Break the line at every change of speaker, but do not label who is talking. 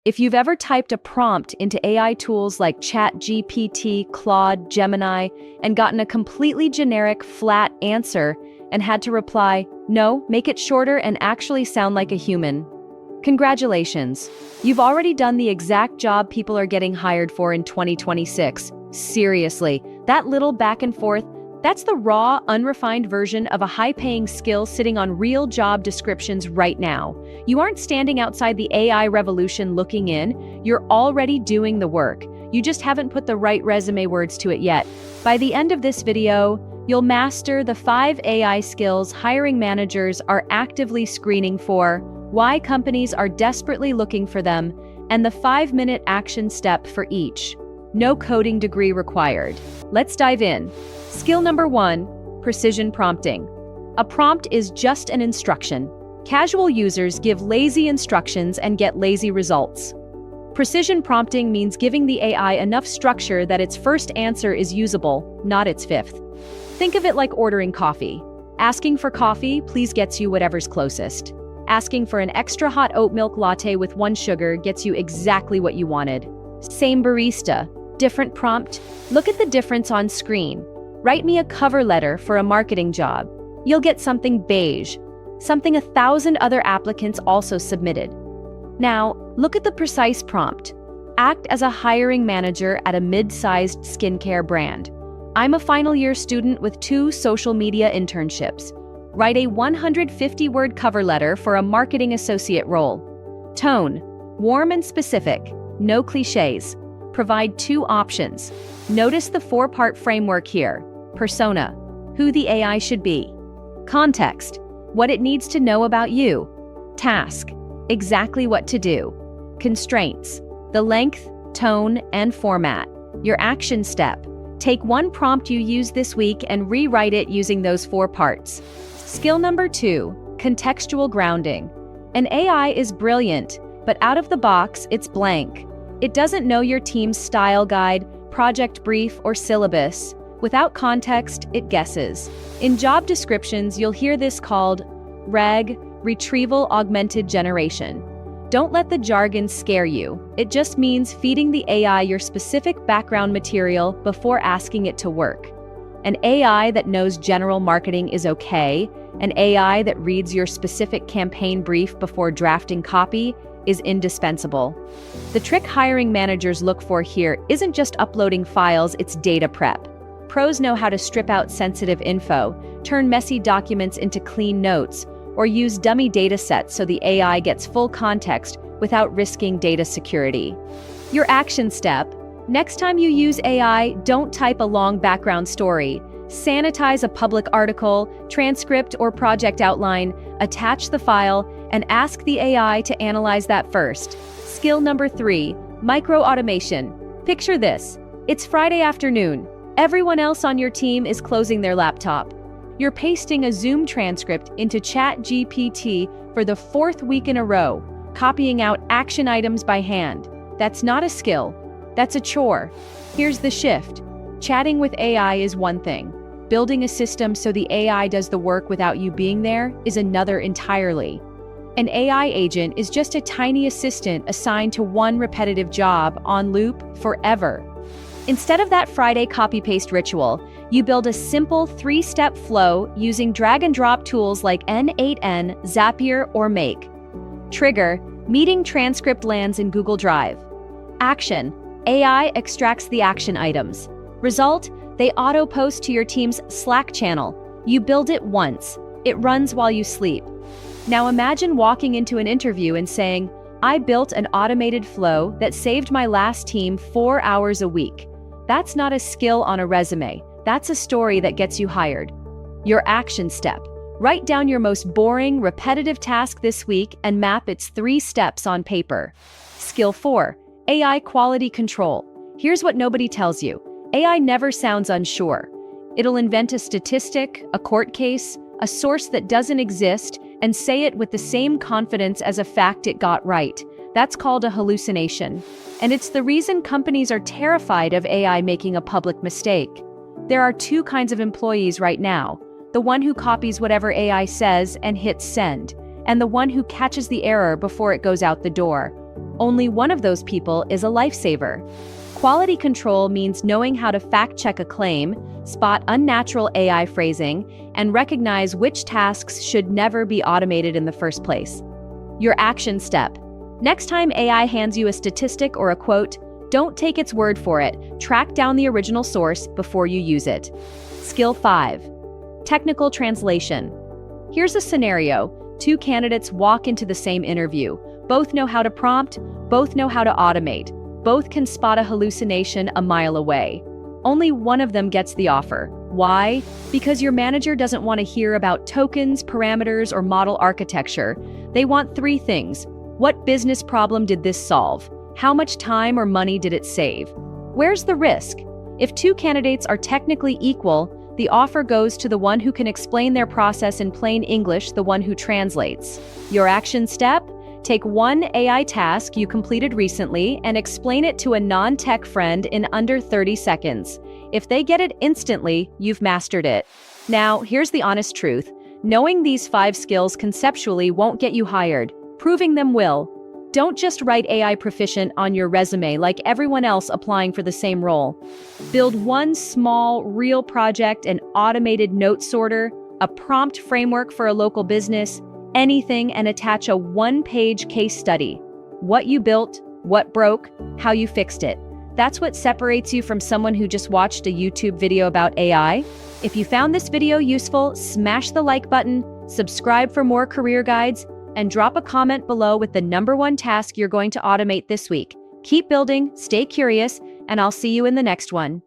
If you've ever typed a prompt into AI tools like ChatGPT, Claude, Gemini, and gotten a completely generic, flat answer and had to reply, "No, make it shorter and actually sound like a human," congratulations. You've already done the exact job people are getting hired for in 2026. Seriously, that little back and forth, that's the raw, unrefined version of a high-paying skill sitting on real job descriptions right now. You aren't standing outside the AI revolution looking in, you're already doing the work. You just haven't put the right resume words to it yet. By the end of this video, you'll master the 5 AI skills hiring managers are actively screening for, why companies are desperately looking for them, and the 5-minute action step for each. No coding degree required. Let's dive in. Skill number 1, precision prompting. A prompt is just an instruction. Casual users give lazy instructions and get lazy results. Precision prompting means giving the AI enough structure that its first answer is usable, not its 5th. Think of it like ordering coffee. Asking for coffee, please gets you whatever's closest. Asking for an extra hot oat milk latte with 1 sugar gets you exactly what you wanted. Same barista, different prompt. Look at the difference on screen. Write me a cover letter for a marketing job. You'll get something beige, something 1,000 other applicants also submitted. Now, look at the precise prompt. Act as a hiring manager at a mid-sized skincare brand. I'm a final year student with 2 social media internships. Write a 150-word cover letter for a marketing associate role. Tone, warm and specific, no cliches. Provide 2 options. Notice the 4-part framework here. Persona, who the AI should be. Context, what it needs to know about you. Task, exactly what to do. Constraints, the length, tone, and format. Your action step, take 1 prompt you use this week and rewrite it using those 4 parts. Skill number 2, contextual grounding. An AI is brilliant, but out of the box, it's blank. It doesn't know your team's style guide, project brief, or syllabus. Without context, it guesses. In job descriptions, you'll hear this called RAG, Retrieval Augmented Generation. Don't let the jargon scare you. It just means feeding the AI your specific background material before asking it to work. An AI that knows general marketing is okay. An AI that reads your specific campaign brief before drafting copy is indispensable. The trick hiring managers look for here isn't just uploading files, it's data prep. Pros know how to strip out sensitive info, turn messy documents into clean notes, or use dummy data sets so the AI gets full context without risking data security. Your action step: next time you use AI, don't type a long background story. Sanitize a public article, transcript, or project outline, attach the file, and ask the AI to analyze that first. Skill number 3, micro-automation. Picture this. It's Friday afternoon. Everyone else on your team is closing their laptop. You're pasting a Zoom transcript into ChatGPT for the 4th week in a row, copying out action items by hand. That's not a skill. That's a chore. Here's the shift. Chatting with AI is one thing. Building a system so the AI does the work without you being there is another entirely. An AI agent is just a tiny assistant assigned to 1 repetitive job on loop forever. Instead of that Friday copy-paste ritual, you build a simple 3-step flow using drag-and-drop tools like N8N, Zapier, or Make. Trigger, meeting transcript lands in Google Drive. Action, AI extracts the action items. Result, they auto-post to your team's Slack channel. You build it once. It runs while you sleep. Now imagine walking into an interview and saying, "I built an automated flow that saved my last team 4 hours a week." That's not a skill on a resume. That's a story that gets you hired. Your action step: write down your most boring, repetitive task this week and map its 3 steps on paper. Skill 4, AI quality control. Here's what nobody tells you. AI never sounds unsure. It'll invent a statistic, a court case, a source that doesn't exist, and say it with the same confidence as a fact it got right. That's called a hallucination. And it's the reason companies are terrified of AI making a public mistake. There are 2 kinds of employees right now: the one who copies whatever AI says and hits send, and the one who catches the error before it goes out the door. Only one of those people is a lifesaver. Quality control means knowing how to fact-check a claim, spot unnatural AI phrasing, and recognize which tasks should never be automated in the first place. Your action step. Next time AI hands you a statistic or a quote, don't take its word for it. Track down the original source before you use it. Skill 5. Technical translation. Here's a scenario. Two candidates walk into the same interview. Both know how to prompt, both know how to automate. Both can spot a hallucination a mile away. Only one of them gets the offer. Why? Because your manager doesn't want to hear about tokens, parameters, or model architecture. They want 3 things. What business problem did this solve? How much time or money did it save? Where's the risk? If 2 candidates are technically equal, the offer goes to the one who can explain their process in plain English, the one who translates. Your action step? Take one AI task you completed recently and explain it to a non-tech friend in under 30 seconds. If they get it instantly, you've mastered it. Now, here's the honest truth. Knowing these 5 skills conceptually won't get you hired. Proving them will. Don't just write AI proficient on your resume like everyone else applying for the same role. Build one small, real project, an automated note sorter, a prompt framework for a local business, anything, and attach a 1-page case study. What you built, what broke, how you fixed it. That's what separates you from someone who just watched a YouTube video about AI. If you found this video useful, smash the like button, subscribe for more career guides, and drop a comment below with the #1 task you're going to automate this week. Keep building, stay curious, and I'll see you in the next one.